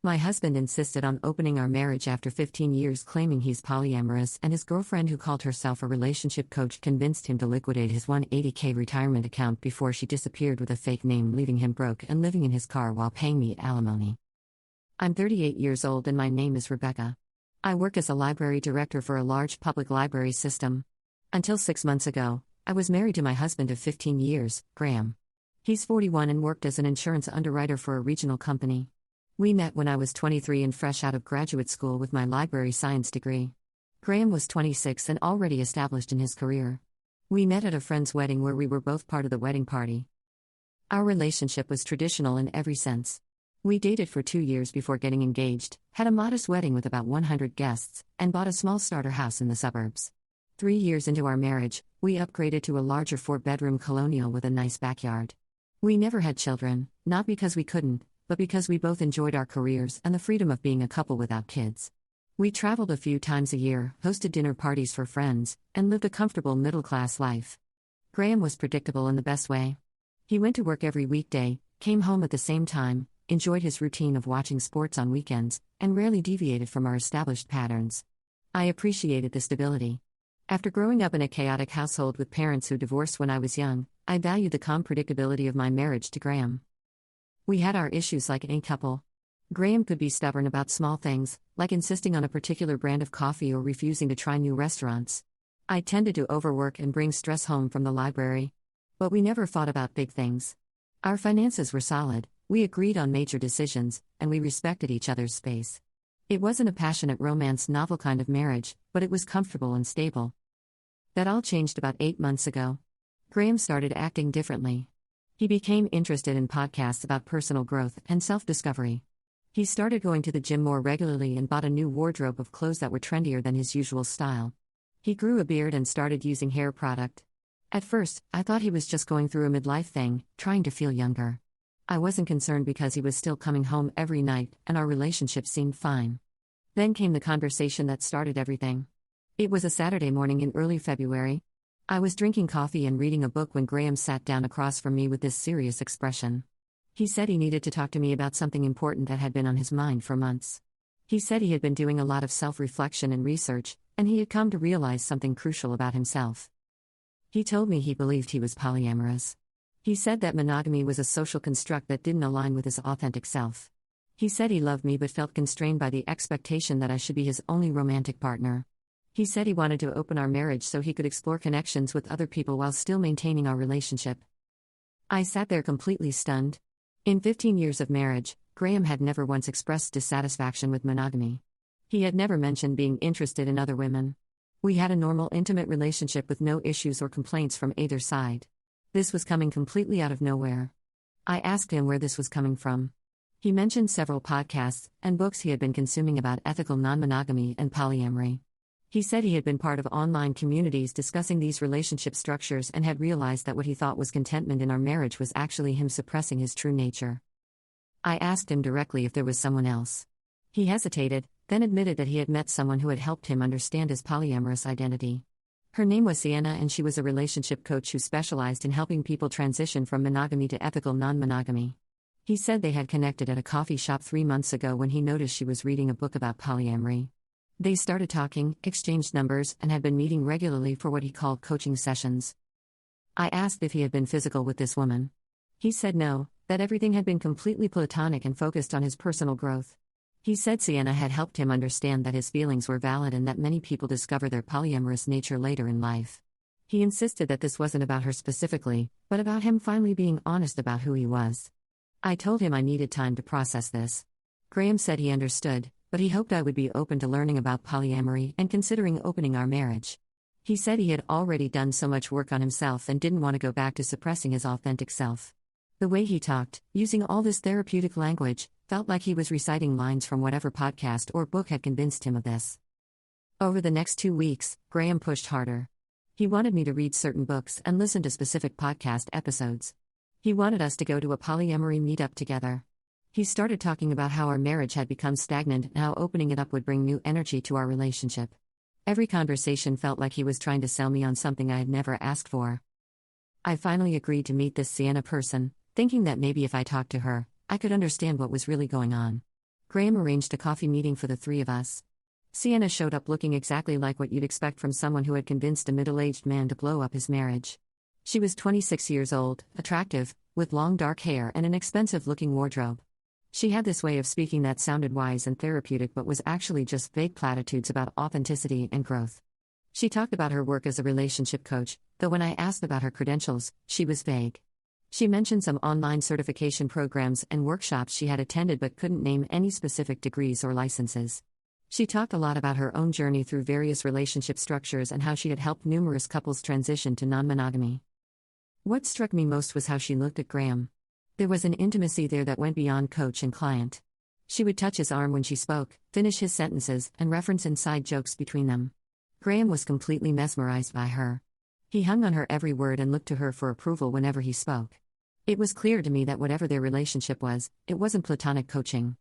My husband insisted on opening our marriage after 15 years, claiming he's polyamorous, and his girlfriend, who called herself a relationship coach, convinced him to liquidate his $180K retirement account before she disappeared with a fake name, leaving him broke and living in his car while paying me alimony. I'm 38 years old and my name is Rebecca. I work as a library director for a large public library system. Until 6 months ago, I was married to my husband of 15 years, Graham. He's 41 and worked as an insurance underwriter for a regional company. We met when I was 23 and fresh out of graduate school with my library science degree. Graham was 26 and already established in his career. We met at a friend's wedding where we were both part of the wedding party. Our relationship was traditional in every sense. We dated for 2 years before getting engaged, had a modest wedding with about 100 guests, and bought a small starter house in the suburbs. 3 years into our marriage, we upgraded to a larger 4-bedroom colonial with a nice backyard. We never had children, not because we couldn't, but because we both enjoyed our careers and the freedom of being a couple without kids. We traveled a few times a year, hosted dinner parties for friends, and lived a comfortable middle-class life. Graham was predictable in the best way. He went to work every weekday, came home at the same time, enjoyed his routine of watching sports on weekends, and rarely deviated from our established patterns. I appreciated the stability. After growing up in a chaotic household with parents who divorced when I was young, I valued the calm predictability of my marriage to Graham. We had our issues like any couple. Graham could be stubborn about small things, like insisting on a particular brand of coffee or refusing to try new restaurants. I tended to overwork and bring stress home from the library. But we never fought about big things. Our finances were solid, we agreed on major decisions, and we respected each other's space. It wasn't a passionate romance novel kind of marriage, but it was comfortable and stable. That all changed about 8 months ago. Graham started acting differently. He became interested in podcasts about personal growth and self-discovery. He started going to the gym more regularly and bought a new wardrobe of clothes that were trendier than his usual style. He grew a beard and started using hair product. At first, I thought he was just going through a midlife thing, trying to feel younger. I wasn't concerned because he was still coming home every night, and our relationship seemed fine. Then came the conversation that started everything. It was a Saturday morning in early February. I was drinking coffee and reading a book when Graham sat down across from me with this serious expression. He said he needed to talk to me about something important that had been on his mind for months. He said he had been doing a lot of self-reflection and research, and he had come to realize something crucial about himself. He told me he believed he was polyamorous. He said that monogamy was a social construct that didn't align with his authentic self. He said he loved me but felt constrained by the expectation that I should be his only romantic partner. He said he wanted to open our marriage so he could explore connections with other people while still maintaining our relationship. I sat there completely stunned. In 15 years of marriage, Graham had never once expressed dissatisfaction with monogamy. He had never mentioned being interested in other women. We had a normal, intimate relationship with no issues or complaints from either side. This was coming completely out of nowhere. I asked him where this was coming from. He mentioned several podcasts and books he had been consuming about ethical non-monogamy and polyamory. He said he had been part of online communities discussing these relationship structures and had realized that what he thought was contentment in our marriage was actually him suppressing his true nature. I asked him directly if there was someone else. He hesitated, then admitted that he had met someone who had helped him understand his polyamorous identity. Her name was Sienna, and she was a relationship coach who specialized in helping people transition from monogamy to ethical non-monogamy. He said they had connected at a coffee shop 3 months ago when he noticed she was reading a book about polyamory. They started talking, exchanged numbers, and had been meeting regularly for what he called coaching sessions. I asked if he had been physical with this woman. He said no, that everything had been completely platonic and focused on his personal growth. He said Sienna had helped him understand that his feelings were valid and that many people discover their polyamorous nature later in life. He insisted that this wasn't about her specifically, but about him finally being honest about who he was. I told him I needed time to process this. Graham said he understood, but he hoped I would be open to learning about polyamory and considering opening our marriage. He said he had already done so much work on himself and didn't want to go back to suppressing his authentic self. The way he talked, using all this therapeutic language, felt like he was reciting lines from whatever podcast or book had convinced him of this. Over the next 2 weeks, Graham pushed harder. He wanted me to read certain books and listen to specific podcast episodes. He wanted us to go to a polyamory meetup together. He started talking about how our marriage had become stagnant and how opening it up would bring new energy to our relationship. Every conversation felt like he was trying to sell me on something I had never asked for. I finally agreed to meet this Sienna person, thinking that maybe if I talked to her, I could understand what was really going on. Graham arranged a coffee meeting for the three of us. Sienna showed up looking exactly like what you'd expect from someone who had convinced a middle-aged man to blow up his marriage. She was 26 years old, attractive, with long dark hair and an expensive-looking wardrobe. She had this way of speaking that sounded wise and therapeutic but was actually just vague platitudes about authenticity and growth. She talked about her work as a relationship coach, though when I asked about her credentials, she was vague. She mentioned some online certification programs and workshops she had attended but couldn't name any specific degrees or licenses. She talked a lot about her own journey through various relationship structures and how she had helped numerous couples transition to non-monogamy. What struck me most was how she looked at Graham. There was an intimacy there that went beyond coach and client. She would touch his arm when she spoke, finish his sentences, and reference inside jokes between them. Graham was completely mesmerized by her. He hung on her every word and looked to her for approval whenever he spoke. It was clear to me that whatever their relationship was, it wasn't platonic coaching.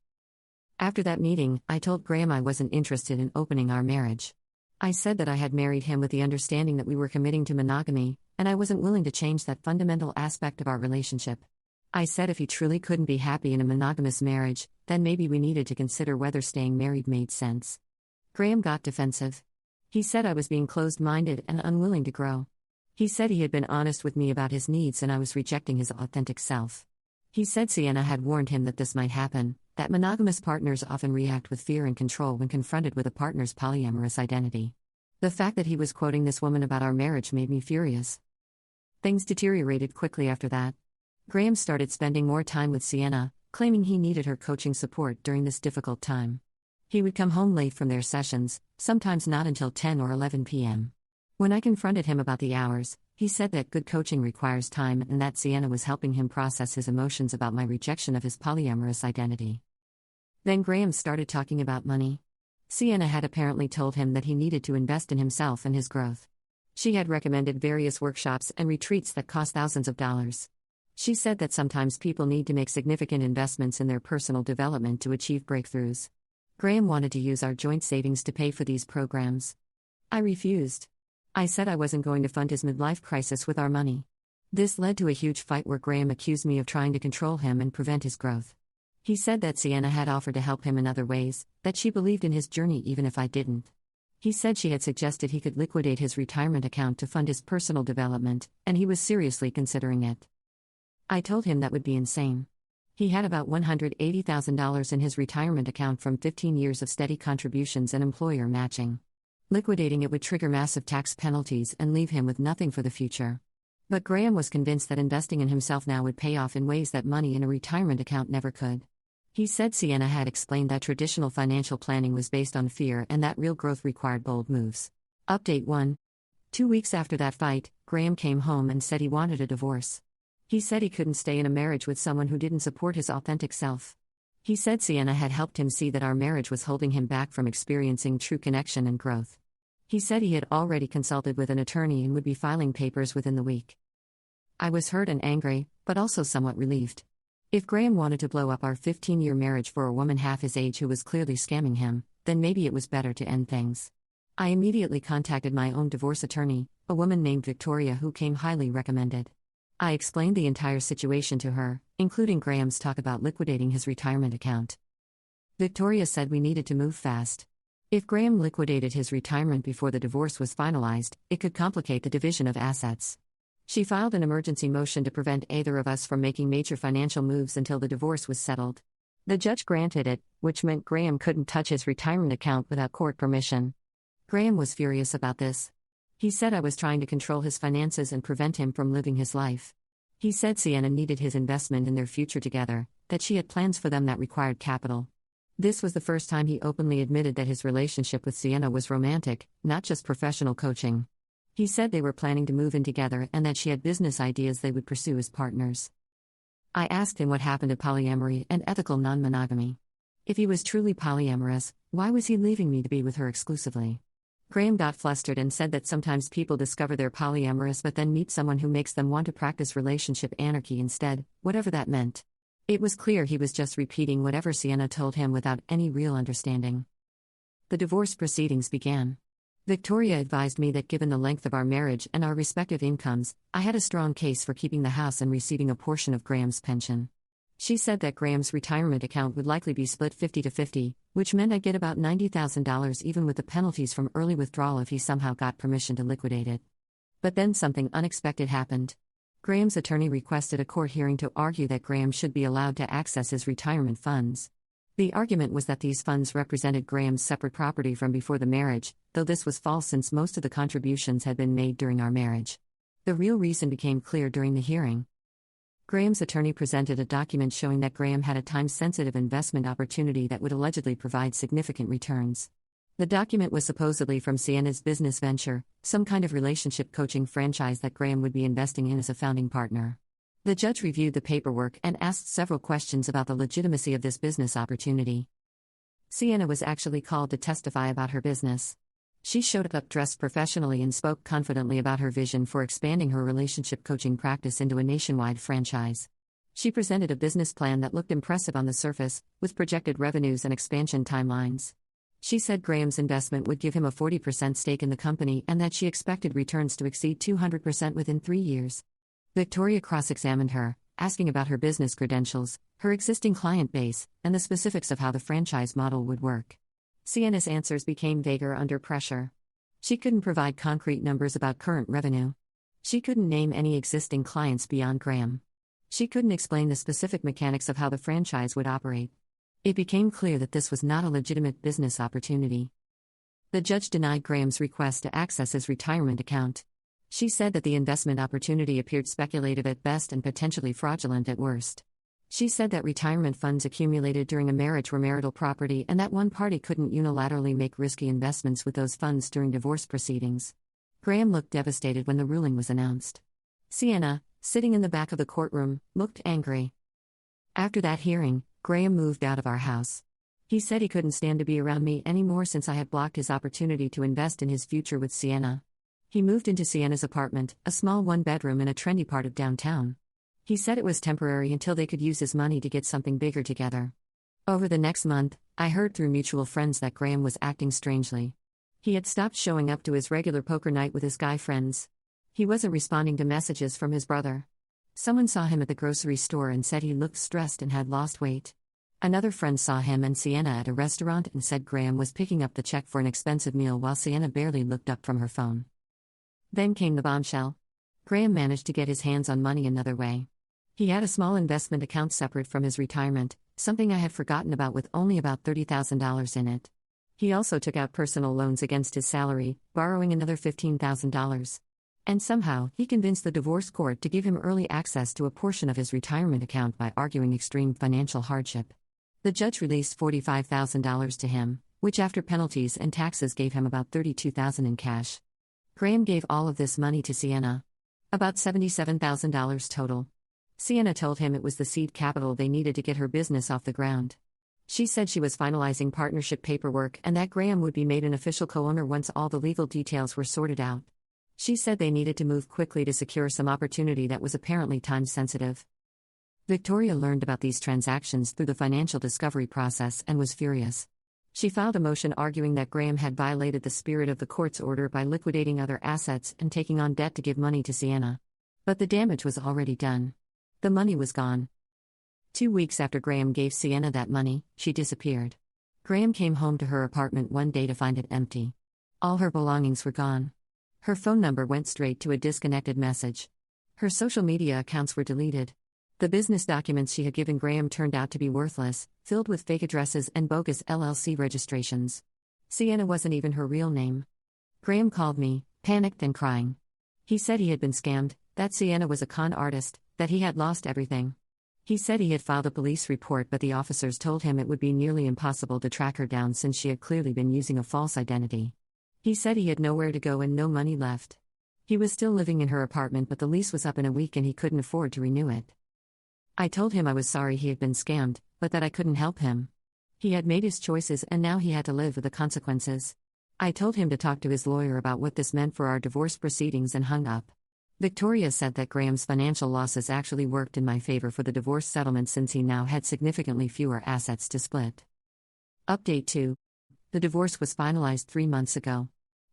After that meeting, I told Graham I wasn't interested in opening our marriage. I said that I had married him with the understanding that we were committing to monogamy, and I wasn't willing to change that fundamental aspect of our relationship. I said if he truly couldn't be happy in a monogamous marriage, then maybe we needed to consider whether staying married made sense. Graham got defensive. He said I was being closed-minded and unwilling to grow. He said he had been honest with me about his needs and I was rejecting his authentic self. He said Sienna had warned him that this might happen, that monogamous partners often react with fear and control when confronted with a partner's polyamorous identity. The fact that he was quoting this woman about our marriage made me furious. Things deteriorated quickly after that. Graham started spending more time with Sienna, claiming he needed her coaching support during this difficult time. He would come home late from their sessions, sometimes not until 10 or 11 p.m. When I confronted him about the hours, he said that good coaching requires time and that Sienna was helping him process his emotions about my rejection of his polyamorous identity. Then Graham started talking about money. Sienna had apparently told him that he needed to invest in himself and his growth. She had recommended various workshops and retreats that cost thousands of dollars. She said that sometimes people need to make significant investments in their personal development to achieve breakthroughs. Graham wanted to use our joint savings to pay for these programs. I refused. I said I wasn't going to fund his midlife crisis with our money. This led to a huge fight where Graham accused me of trying to control him and prevent his growth. He said that Sienna had offered to help him in other ways, that she believed in his journey even if I didn't. He said she had suggested he could liquidate his retirement account to fund his personal development, and he was seriously considering it. I told him that would be insane. He had about $180,000 in his retirement account from 15 years of steady contributions and employer matching. Liquidating it would trigger massive tax penalties and leave him with nothing for the future. But Graham was convinced that investing in himself now would pay off in ways that money in a retirement account never could. He said Sienna had explained that traditional financial planning was based on fear and that real growth required bold moves. Update 1. 2 weeks after that fight, Graham came home and said he wanted a divorce. He said he couldn't stay in a marriage with someone who didn't support his authentic self. He said Sienna had helped him see that our marriage was holding him back from experiencing true connection and growth. He said he had already consulted with an attorney and would be filing papers within the week. I was hurt and angry, but also somewhat relieved. If Graham wanted to blow up our 15-year marriage for a woman half his age who was clearly scamming him, then maybe it was better to end things. I immediately contacted my own divorce attorney, a woman named Victoria who came highly recommended. I explained the entire situation to her, including Graham's talk about liquidating his retirement account. Victoria said we needed to move fast. If Graham liquidated his retirement before the divorce was finalized, it could complicate the division of assets. She filed an emergency motion to prevent either of us from making major financial moves until the divorce was settled. The judge granted it, which meant Graham couldn't touch his retirement account without court permission. Graham was furious about this. He said I was trying to control his finances and prevent him from living his life. He said Sienna needed his investment in their future together, that she had plans for them that required capital. This was the first time he openly admitted that his relationship with Sienna was romantic, not just professional coaching. He said they were planning to move in together and that she had business ideas they would pursue as partners. I asked him what happened to polyamory and ethical non-monogamy. If he was truly polyamorous, why was he leaving me to be with her exclusively? Graham got flustered and said that sometimes people discover they're polyamorous but then meet someone who makes them want to practice relationship anarchy instead, whatever that meant. It was clear he was just repeating whatever Sienna told him without any real understanding. The divorce proceedings began. Victoria advised me that given the length of our marriage and our respective incomes, I had a strong case for keeping the house and receiving a portion of Graham's pension. She said that Graham's retirement account would likely be split 50-50, which meant I'd get about $90,000 even with the penalties from early withdrawal if he somehow got permission to liquidate it. But then something unexpected happened. Graham's attorney requested a court hearing to argue that Graham should be allowed to access his retirement funds. The argument was that these funds represented Graham's separate property from before the marriage, though this was false since most of the contributions had been made during our marriage. The real reason became clear during the hearing. Graham's attorney presented a document showing that Graham had a time-sensitive investment opportunity that would allegedly provide significant returns. The document was supposedly from Sienna's business venture, some kind of relationship coaching franchise that Graham would be investing in as a founding partner. The judge reviewed the paperwork and asked several questions about the legitimacy of this business opportunity. Sienna was actually called to testify about her business. She showed up dressed professionally and spoke confidently about her vision for expanding her relationship coaching practice into a nationwide franchise. She presented a business plan that looked impressive on the surface, with projected revenues and expansion timelines. She said Graham's investment would give him a 40% stake in the company and that she expected returns to exceed 200% within 3 years. Victoria cross-examined her, asking about her business credentials, her existing client base, and the specifics of how the franchise model would work. Sienna's answers became vaguer under pressure. She couldn't provide concrete numbers about current revenue. She couldn't name any existing clients beyond Graham. She couldn't explain the specific mechanics of how the franchise would operate. It became clear that this was not a legitimate business opportunity. The judge denied Graham's request to access his retirement account. She said that the investment opportunity appeared speculative at best and potentially fraudulent at worst. She said that retirement funds accumulated during a marriage were marital property and that one party couldn't unilaterally make risky investments with those funds during divorce proceedings. Graham looked devastated when the ruling was announced. Sienna, sitting in the back of the courtroom, looked angry. After that hearing, Graham moved out of our house. He said he couldn't stand to be around me anymore since I had blocked his opportunity to invest in his future with Sienna. He moved into Sienna's apartment, a small one-bedroom in a trendy part of downtown. He said it was temporary until they could use his money to get something bigger together. Over the next month, I heard through mutual friends that Graham was acting strangely. He had stopped showing up to his regular poker night with his guy friends. He wasn't responding to messages from his brother. Someone saw him at the grocery store and said he looked stressed and had lost weight. Another friend saw him and Sienna at a restaurant and said Graham was picking up the check for an expensive meal while Sienna barely looked up from her phone. Then came the bombshell. Graham managed to get his hands on money another way. He had a small investment account separate from his retirement, something I had forgotten about with only about $30,000 in it. He also took out personal loans against his salary, borrowing another $15,000. And somehow, he convinced the divorce court to give him early access to a portion of his retirement account by arguing extreme financial hardship. The judge released $45,000 to him, which after penalties and taxes gave him about $32,000 in cash. Graham gave all of this money to Sienna. About $77,000 total. Sienna told him it was the seed capital they needed to get her business off the ground. She said she was finalizing partnership paperwork and that Graham would be made an official co-owner once all the legal details were sorted out. She said they needed to move quickly to secure some opportunity that was apparently time-sensitive. Victoria learned about these transactions through the financial discovery process and was furious. She filed a motion arguing that Graham had violated the spirit of the court's order by liquidating other assets and taking on debt to give money to Sienna. But the damage was already done. The money was gone. 2 weeks after Graham gave Sienna that money, she disappeared. Graham came home to her apartment one day to find it empty. All her belongings were gone. Her phone number went straight to a disconnected message. Her social media accounts were deleted. The business documents she had given Graham turned out to be worthless, filled with fake addresses and bogus LLC registrations. Sienna wasn't even her real name. Graham called me, panicked and crying. He said he had been scammed, that Sienna was a con artist, that he had lost everything. He said he had filed a police report, but the officers told him it would be nearly impossible to track her down since she had clearly been using a false identity. He said he had nowhere to go and no money left. He was still living in her apartment, but the lease was up in a week and he couldn't afford to renew it. I told him I was sorry he had been scammed, but that I couldn't help him. He had made his choices and now he had to live with the consequences. I told him to talk to his lawyer about what this meant for our divorce proceedings and hung up. Victoria said that Graham's financial losses actually worked in my favor for the divorce settlement since he now had significantly fewer assets to split. Update 2. The divorce was finalized 3 months ago.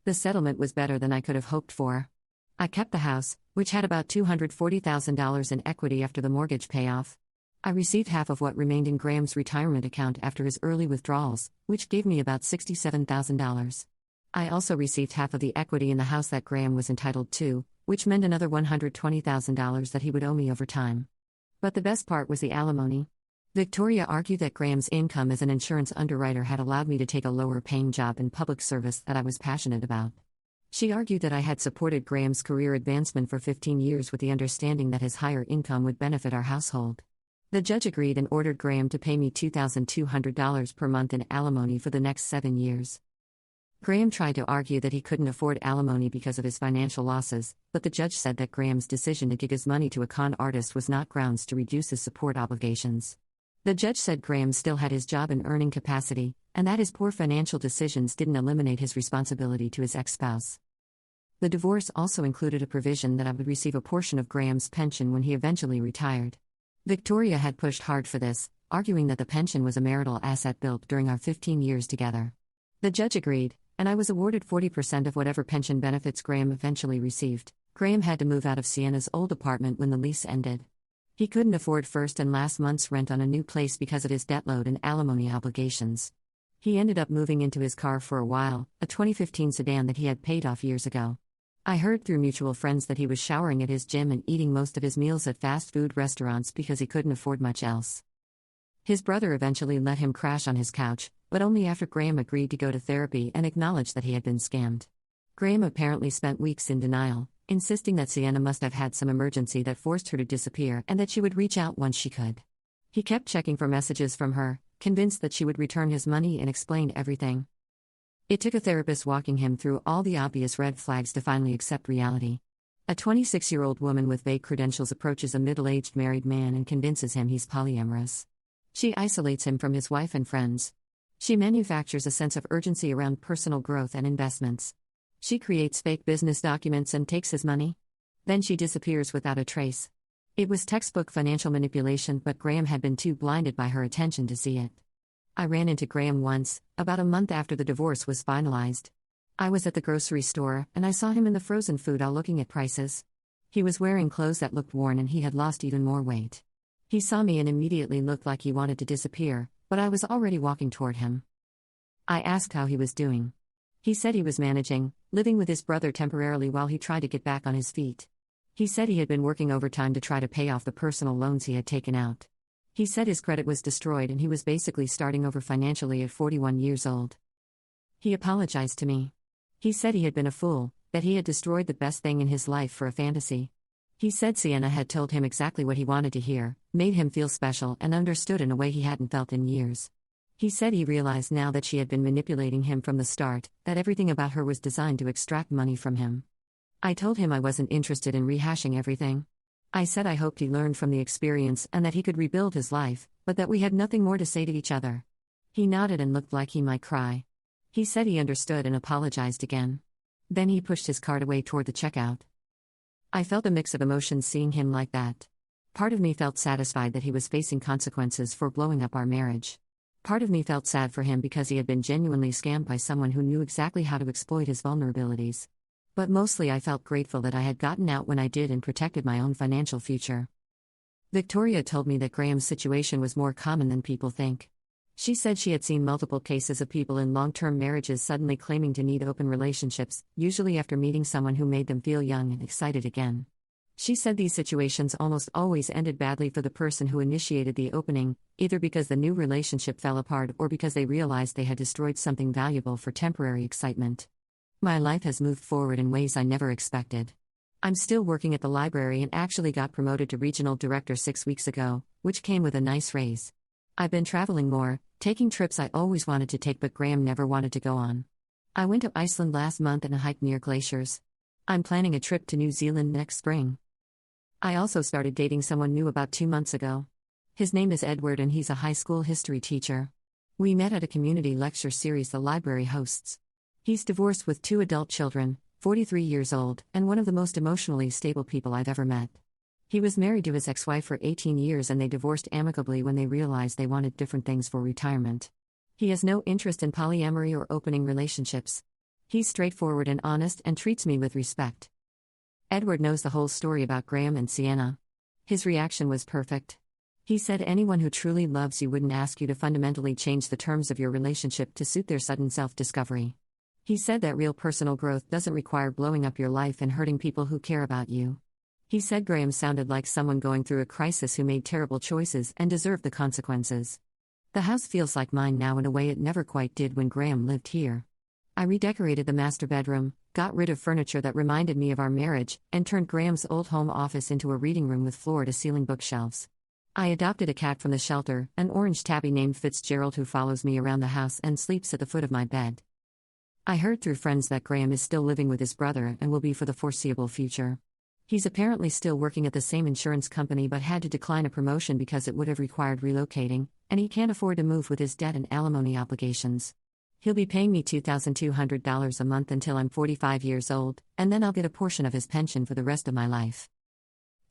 The settlement was better than I could have hoped for. I kept the house, which had about $240,000 in equity after the mortgage payoff. I received half of what remained in Graham's retirement account after his early withdrawals, which gave me about $67,000. I also received half of the equity in the house that Graham was entitled to, which meant another $120,000 that he would owe me over time. But the best part was the alimony. Victoria argued that Graham's income as an insurance underwriter had allowed me to take a lower-paying job in public service that I was passionate about. She argued that I had supported Graham's career advancement for 15 years with the understanding that his higher income would benefit our household. The judge agreed and ordered Graham to pay me $2,200 per month in alimony for the next 7 years. Graham tried to argue that he couldn't afford alimony because of his financial losses, but the judge said that Graham's decision to give his money to a con artist was not grounds to reduce his support obligations. The judge said Graham still had his job and earning capacity, and that his poor financial decisions didn't eliminate his responsibility to his ex-spouse. The divorce also included a provision that I would receive a portion of Graham's pension when he eventually retired. Victoria had pushed hard for this, arguing that the pension was a marital asset built during our 15 years together. The judge agreed, and I was awarded 40% of whatever pension benefits Graham eventually received. Graham had to move out of Sienna's old apartment when the lease ended. He couldn't afford first and last month's rent on a new place because of his debt load and alimony obligations. He ended up moving into his car for a while, a 2015 sedan that he had paid off years ago. I heard through mutual friends that he was showering at his gym and eating most of his meals at fast food restaurants because he couldn't afford much else. His brother eventually let him crash on his couch, but only after Graham agreed to go to therapy and acknowledged that he had been scammed. Graham apparently spent weeks in denial, insisting that Sienna must have had some emergency that forced her to disappear and that she would reach out once she could. He kept checking for messages from her, convinced that she would return his money and explain everything. It took a therapist walking him through all the obvious red flags to finally accept reality. A 26-year-old woman with vague credentials approaches a middle-aged married man and convinces him he's polyamorous. She isolates him from his wife and friends. She manufactures a sense of urgency around personal growth and investments. She creates fake business documents and takes his money. Then she disappears without a trace. It was textbook financial manipulation, but Graham had been too blinded by her attention to see it. I ran into Graham once, about a month after the divorce was finalized. I was at the grocery store, and I saw him in the frozen food aisle looking at prices. He was wearing clothes that looked worn and he had lost even more weight. He saw me and immediately looked like he wanted to disappear, but I was already walking toward him. I asked how he was doing. He said he was managing, living with his brother temporarily while he tried to get back on his feet. He said he had been working overtime to try to pay off the personal loans he had taken out. He said his credit was destroyed and he was basically starting over financially at 41 years old. He apologized to me. He said he had been a fool, that he had destroyed the best thing in his life for a fantasy. He said Sienna had told him exactly what he wanted to hear, made him feel special and understood in a way he hadn't felt in years. He said he realized now that she had been manipulating him from the start, that everything about her was designed to extract money from him. I told him I wasn't interested in rehashing everything. I said I hoped he learned from the experience and that he could rebuild his life, but that we had nothing more to say to each other. He nodded and looked like he might cry. He said he understood and apologized again. Then he pushed his cart away toward the checkout. I felt a mix of emotions seeing him like that. Part of me felt satisfied that he was facing consequences for blowing up our marriage. Part of me felt sad for him because he had been genuinely scammed by someone who knew exactly how to exploit his vulnerabilities. But mostly I felt grateful that I had gotten out when I did and protected my own financial future. Victoria told me that Graham's situation was more common than people think. She said she had seen multiple cases of people in long-term marriages suddenly claiming to need open relationships, usually after meeting someone who made them feel young and excited again. She said these situations almost always ended badly for the person who initiated the opening, either because the new relationship fell apart or because they realized they had destroyed something valuable for temporary excitement. My life has moved forward in ways I never expected. I'm still working at the library and actually got promoted to regional director 6 weeks ago, which came with a nice raise. I've been traveling more, taking trips I always wanted to take but Graham never wanted to go on. I went to Iceland last month and hiked near glaciers. I'm planning a trip to New Zealand next spring. I also started dating someone new about 2 months ago. His name is Edward and he's a high school history teacher. We met at a community lecture series the library hosts. He's divorced with 2 adult children, 43 years old, and one of the most emotionally stable people I've ever met. He was married to his ex-wife for 18 years and they divorced amicably when they realized they wanted different things for retirement. He has no interest in polyamory or opening relationships. He's straightforward and honest and treats me with respect. Edward knows the whole story about Graham and Sienna. His reaction was perfect. He said anyone who truly loves you wouldn't ask you to fundamentally change the terms of your relationship to suit their sudden self-discovery. He said that real personal growth doesn't require blowing up your life and hurting people who care about you. He said Graham sounded like someone going through a crisis who made terrible choices and deserved the consequences. The house feels like mine now in a way it never quite did when Graham lived here. I redecorated the master bedroom, got rid of furniture that reminded me of our marriage, and turned Graham's old home office into a reading room with floor-to-ceiling bookshelves. I adopted a cat from the shelter, an orange tabby named Fitzgerald who follows me around the house and sleeps at the foot of my bed. I heard through friends that Graham is still living with his brother and will be for the foreseeable future. He's apparently still working at the same insurance company but had to decline a promotion because it would have required relocating, and he can't afford to move with his debt and alimony obligations. He'll be paying me $2,200 a month until I'm 45 years old, and then I'll get a portion of his pension for the rest of my life.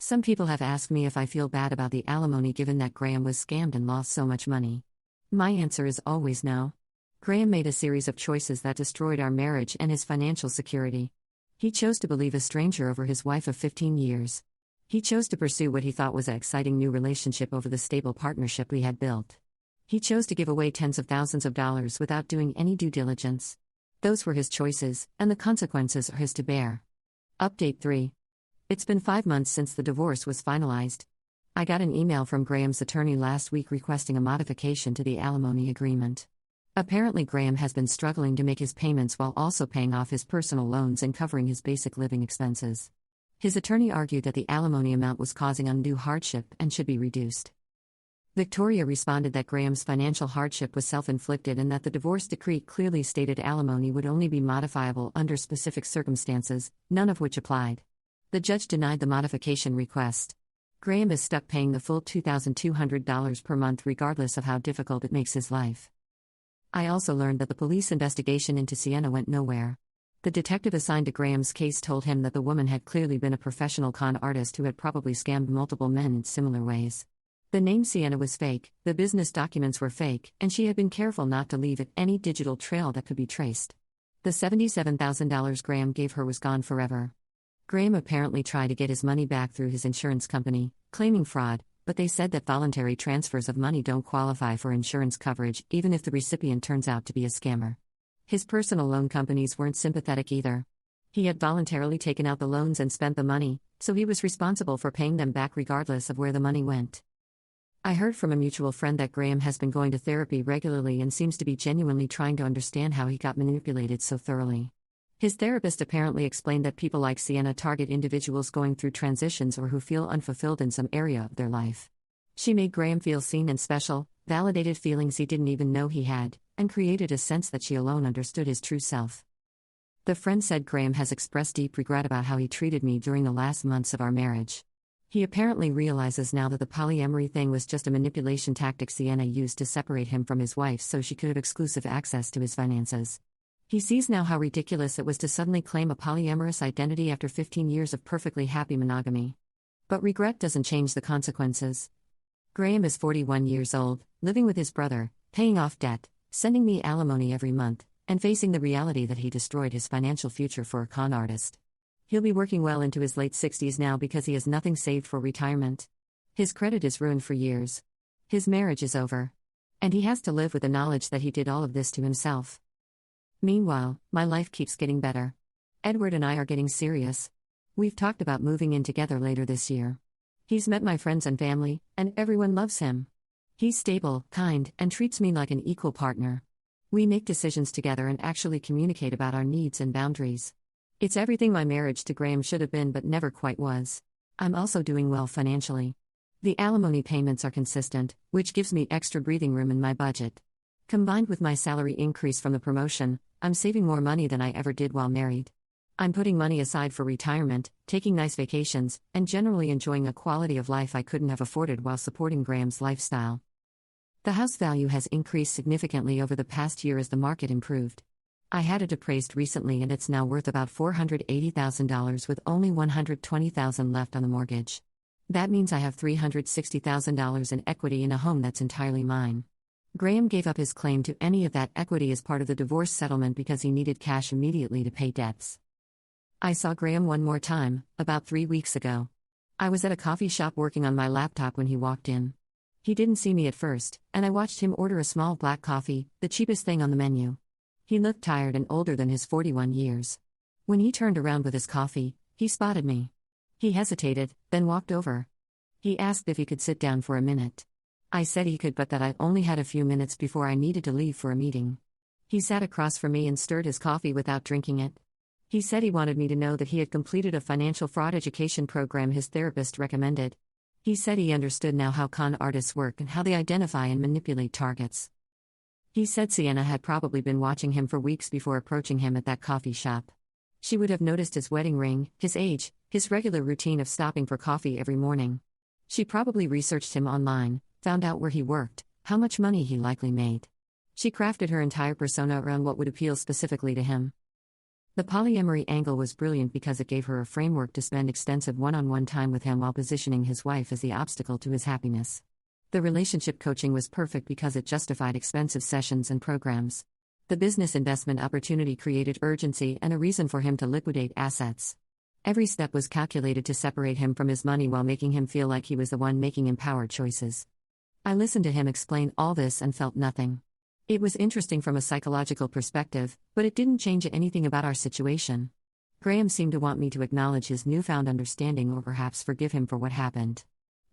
Some people have asked me if I feel bad about the alimony given that Graham was scammed and lost so much money. My answer is always no. Graham made a series of choices that destroyed our marriage and his financial security. He chose to believe a stranger over his wife of 15 years. He chose to pursue what he thought was an exciting new relationship over the stable partnership we had built. He chose to give away tens of thousands of dollars without doing any due diligence. Those were his choices, and the consequences are his to bear. Update 3. It's been 5 months since the divorce was finalized. I got an email from Graham's attorney last week requesting a modification to the alimony agreement. Apparently Graham has been struggling to make his payments while also paying off his personal loans and covering his basic living expenses. His attorney argued that the alimony amount was causing undue hardship and should be reduced. Victoria responded that Graham's financial hardship was self-inflicted and that the divorce decree clearly stated alimony would only be modifiable under specific circumstances, none of which applied. The judge denied the modification request. Graham is stuck paying the full $2,200 per month regardless of how difficult it makes his life. I also learned that the police investigation into Sienna went nowhere. The detective assigned to Graham's case told him that the woman had clearly been a professional con artist who had probably scammed multiple men in similar ways. The name Sienna was fake, the business documents were fake, and she had been careful not to leave any digital trail that could be traced. The $77,000 Graham gave her was gone forever. Graham apparently tried to get his money back through his insurance company, claiming fraud, but they said that voluntary transfers of money don't qualify for insurance coverage even if the recipient turns out to be a scammer. His personal loan companies weren't sympathetic either. He had voluntarily taken out the loans and spent the money, so he was responsible for paying them back regardless of where the money went. I heard from a mutual friend that Graham has been going to therapy regularly and seems to be genuinely trying to understand how he got manipulated so thoroughly. His therapist apparently explained that people like Sienna target individuals going through transitions or who feel unfulfilled in some area of their life. She made Graham feel seen and special, validated feelings he didn't even know he had, and created a sense that she alone understood his true self. The friend said Graham has expressed deep regret about how he treated me during the last months of our marriage. He apparently realizes now that the polyamory thing was just a manipulation tactic Sienna used to separate him from his wife so she could have exclusive access to his finances. He sees now how ridiculous it was to suddenly claim a polyamorous identity after 15 years of perfectly happy monogamy. But regret doesn't change the consequences. Graham is 41 years old, living with his brother, paying off debt, sending me alimony every month, and facing the reality that he destroyed his financial future for a con artist. He'll be working well into his late 60s now because he has nothing saved for retirement. His credit is ruined for years. His marriage is over. And he has to live with the knowledge that he did all of this to himself. Meanwhile, my life keeps getting better. Edward and I are getting serious. We've talked about moving in together later this year. He's met my friends and family, and everyone loves him. He's stable, kind, and treats me like an equal partner. We make decisions together and actually communicate about our needs and boundaries. It's everything my marriage to Graham should have been but never quite was. I'm also doing well financially. The alimony payments are consistent, which gives me extra breathing room in my budget. Combined with my salary increase from the promotion, I'm saving more money than I ever did while married. I'm putting money aside for retirement, taking nice vacations, and generally enjoying a quality of life I couldn't have afforded while supporting Graham's lifestyle. The house value has increased significantly over the past year as the market improved. I had it appraised recently and it's now worth about $480,000 with only $120,000 left on the mortgage. That means I have $360,000 in equity in a home that's entirely mine. Graham gave up his claim to any of that equity as part of the divorce settlement because he needed cash immediately to pay debts. I saw Graham one more time, about 3 weeks ago. I was at a coffee shop working on my laptop when he walked in. He didn't see me at first, and I watched him order a small black coffee, the cheapest thing on the menu. He looked tired and older than his 41 years. When he turned around with his coffee, he spotted me. He hesitated, then walked over. He asked if he could sit down for a minute. I said he could, but that I only had a few minutes before I needed to leave for a meeting. He sat across from me and stirred his coffee without drinking it. He said he wanted me to know that he had completed a financial fraud education program his therapist recommended. He said he understood now how con artists work and how they identify and manipulate targets. He said Sienna had probably been watching him for weeks before approaching him at that coffee shop. She would have noticed his wedding ring, his age, his regular routine of stopping for coffee every morning. She probably researched him online, found out where he worked, how much money he likely made. She crafted her entire persona around what would appeal specifically to him. The polyamory angle was brilliant because it gave her a framework to spend extensive one-on-one time with him while positioning his wife as the obstacle to his happiness. The relationship coaching was perfect because it justified expensive sessions and programs. The business investment opportunity created urgency and a reason for him to liquidate assets. Every step was calculated to separate him from his money while making him feel like he was the one making empowered choices. I listened to him explain all this and felt nothing. It was interesting from a psychological perspective, but it didn't change anything about our situation. Graham seemed to want me to acknowledge his newfound understanding or perhaps forgive him for what happened.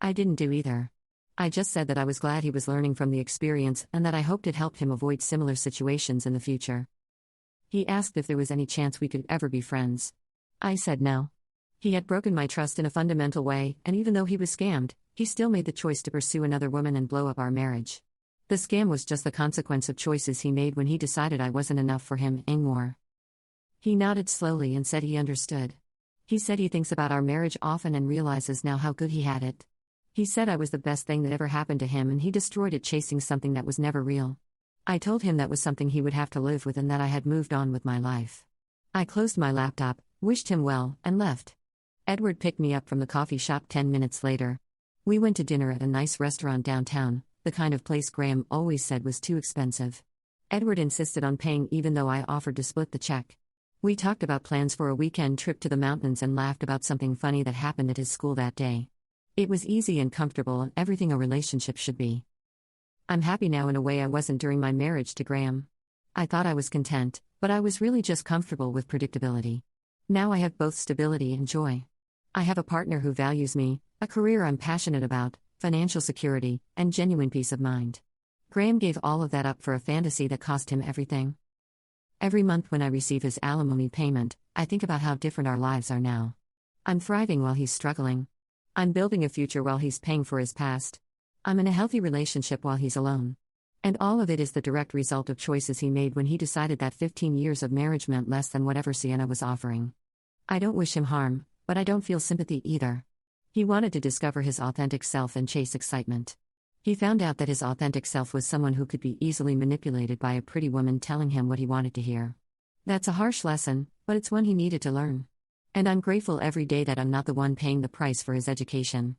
I didn't do either. I just said that I was glad he was learning from the experience and that I hoped it helped him avoid similar situations in the future. He asked if there was any chance we could ever be friends. I said no. He had broken my trust in a fundamental way, and even though he was scammed, he still made the choice to pursue another woman and blow up our marriage. The scam was just the consequence of choices he made when he decided I wasn't enough for him anymore. He nodded slowly and said he understood. He said he thinks about our marriage often and realizes now how good he had it. He said I was the best thing that ever happened to him and he destroyed it chasing something that was never real. I told him that was something he would have to live with and that I had moved on with my life. I closed my laptop, wished him well, and left. Edward picked me up from the coffee shop 10 minutes later. We went to dinner at a nice restaurant downtown, the kind of place Graham always said was too expensive. Edward insisted on paying even though I offered to split the check. We talked about plans for a weekend trip to the mountains and laughed about something funny that happened at his school that day. It was easy and comfortable and everything a relationship should be. I'm happy now in a way I wasn't during my marriage to Graham. I thought I was content, but I was really just comfortable with predictability. Now I have both stability and joy. I have a partner who values me, a career I'm passionate about, financial security, and genuine peace of mind. Graham gave all of that up for a fantasy that cost him everything. Every month when I receive his alimony payment, I think about how different our lives are now. I'm thriving while he's struggling. I'm building a future while he's paying for his past. I'm in a healthy relationship while he's alone. And all of it is the direct result of choices he made when he decided that 15 years of marriage meant less than whatever Sienna was offering. I don't wish him harm, but I don't feel sympathy either. He wanted to discover his authentic self and chase excitement. He found out that his authentic self was someone who could be easily manipulated by a pretty woman telling him what he wanted to hear. That's a harsh lesson, but it's one he needed to learn. And I'm grateful every day that I'm not the one paying the price for his education.